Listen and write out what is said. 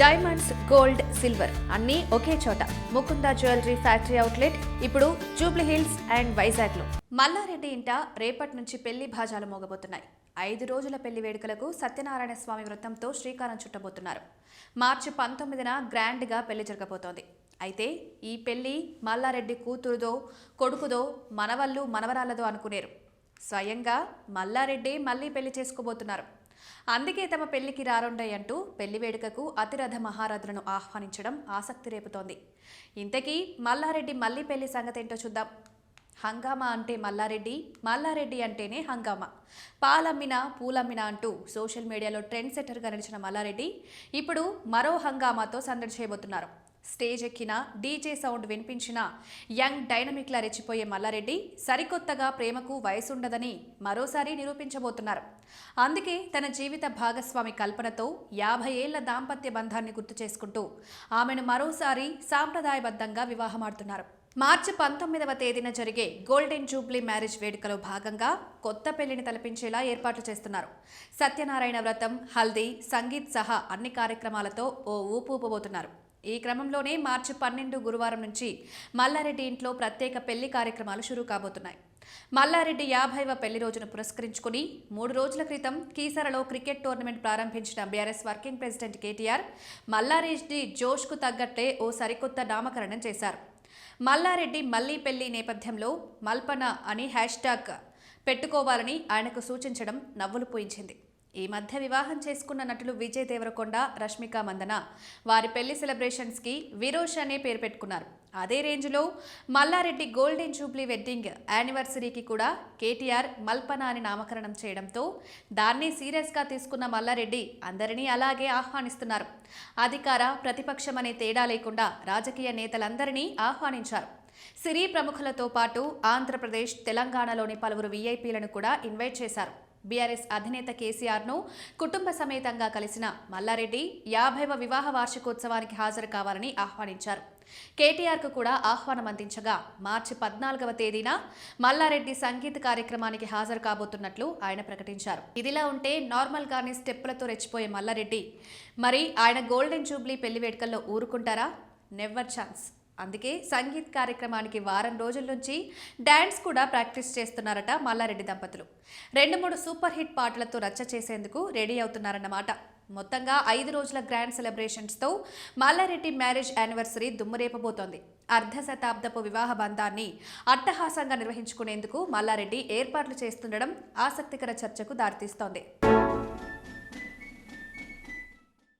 Diamonds, gold, silver అన్నీ ఒకే చోట. Mukunda jewellery factory outlet ఇప్పుడు జూబ్లీ హిల్స్ అండ్ వైజాగ్లో. మల్లారెడ్డి ఇంట రేపటి నుంచి పెళ్లి భాజాలు మోగబోతున్నాయి. 5 రోజుల పెళ్లి వేడుకలకు సత్యనారాయణ స్వామి వ్రతంతో శ్రీకారం చుట్టబోతున్నారు. మార్చి 19న గ్రాండ్గా పెళ్లి జరగబోతోంది. అయితే ఈ పెళ్లి మల్లారెడ్డి కూతురుదో కొడుకుదో మనవళ్ళు మనవరాలదో అనుకునేరు. స్వయంగా మల్లారెడ్డి మళ్లీ పెళ్లి చేసుకోబోతున్నారు. అందుకే తమ పెళ్లికి రారుండై అంటూ పెళ్లి వేడుకకు అతిరథ మహారథులను ఆహ్వానించడం ఆసక్తి రేపుతోంది. ఇంతకీ మల్లారెడ్డి మళ్లీ పెళ్లి సంగతేంటో చూద్దాం. హంగామా అంటే మల్లారెడ్డి, మల్లారెడ్డి అంటేనే హంగామా. పాలమ్మినా పూలమ్మినా అంటూ సోషల్ మీడియాలో ట్రెండ్ సెట్టర్గా నిలిచిన మల్లారెడ్డి ఇప్పుడు మరో హంగామాతో సందడి చేయబోతున్నారు. స్టేజ్ ఎక్కిన, డీజే సౌండ్ వినిపించిన యంగ్ డైనమిక్లా రెచ్చిపోయే మల్లారెడ్డి సరికొత్తగా ప్రేమకు వయసుండదని మరోసారి నిరూపించబోతున్నారు. అందుకే తన జీవిత భాగస్వామి కల్పనతో 50 ఏళ్ల దాంపత్య బంధాన్ని గుర్తు చేసుకుంటూ ఆమెను మరోసారి సాంప్రదాయబద్ధంగా వివాహమాడుతున్నారు. మార్చి 19వ తేదీన జరిగే గోల్డెన్ జూబ్లీ మ్యారేజ్ వేడుకలో భాగంగా కొత్త పెళ్లిని తలపించేలా ఏర్పాట్లు చేస్తున్నారు. సత్యనారాయణ వ్రతం, హల్దీ, సంగీత్ సహా అన్ని కార్యక్రమాలతో ఓ ఊపు ఊపబోతున్నారు. ఈ క్రమంలోనే మార్చి 12 గురువారం నుంచి మల్లారెడ్డి ఇంట్లో ప్రత్యేక పెళ్లి కార్యక్రమాలు షురూ కాబోతున్నాయి. మల్లారెడ్డి 50వ పెళ్లి రోజును పురస్కరించుకుని 3 రోజుల క్రితం కీసరలో క్రికెట్ టోర్నమెంట్ ప్రారంభించిన BRS working president KTR Mallareddy జోష్కు తగ్గట్లే ఓ సరికొత్త నామకరణం చేశారు. మల్లారెడ్డి మళ్లీ పెళ్లి నేపథ్యంలో మల్పన అని హ్యాష్ట్యాగ్ పెట్టుకోవాలని ఆయనకు సూచించడం నవ్వులు పూయించింది. ఈ మధ్య వివాహం చేసుకున్న నటులు విజయ్ దేవరకొండ, రష్మిక మందన వారి పెళ్లి సెలబ్రేషన్స్కి విరోష్ అనే పేరు పెట్టుకున్నారు. అదే రేంజ్లో మల్లారెడ్డి గోల్డెన్ జూబ్లీ వెడ్డింగ్ యానివర్సరీకి కూడా కేటీఆర్ మల్పన అని నామకరణం చేయడంతో దాన్ని సీరియస్గా తీసుకున్న మల్లారెడ్డి అందరినీ అలాగే ఆహ్వానిస్తున్నారు. అధికార, ప్రతిపక్షం అనే తేడా లేకుండా రాజకీయ నేతలందరినీ ఆహ్వానించారు. సినీ ప్రముఖులతో పాటు ఆంధ్రప్రదేశ్, తెలంగాణలోని పలువురు వీఐపీలను కూడా ఇన్వైట్ చేశారు. బీఆర్ఎస్ అధినేత కేసీఆర్ను కుటుంబ సమేతంగా కలిసిన మల్లారెడ్డి 50వ వివాహ వార్షికోత్సవానికి హాజరు కావాలని ఆహ్వానించారు. కేటీఆర్కు కూడా ఆహ్వానం అందించగా మార్చి 14వ తేదీన మల్లారెడ్డి సంగీత కార్యక్రమానికి హాజరు కాబోతున్నట్లు ఆయన ప్రకటించారు. ఇదిలా ఉంటే నార్మల్గానే స్టెప్పులతో రెచ్చిపోయే మల్లారెడ్డి మరి ఆయన గోల్డెన్ జూబ్లీ పెళ్లి వేడుకల్లో ఊరుకుంటారా? Never chance. అందుకే సంగీత్ కార్యక్రమానికి వారం రోజుల నుంచి డాన్స్ కూడా ప్రాక్టీస్ చేస్తున్నారట మల్లారెడ్డి దంపతులు. 2-3 సూపర్ హిట్ పాటలతో రచ్చ చేసేందుకు రెడీ అవుతున్నారన్నమాట. మొత్తంగా 5 రోజుల గ్రాండ్ సెలబ్రేషన్స్తో మల్లారెడ్డి మ్యారేజ్ యానివర్సరీ దుమ్మురేపబోతోంది. అర్ధ శతాబ్దపు వివాహ బంధాన్ని అట్టహాసంగా నిర్వహించుకునేందుకు మల్లారెడ్డి ఏర్పాట్లు చేస్తుండడం ఆసక్తికర చర్చకు దారితీస్తోంది.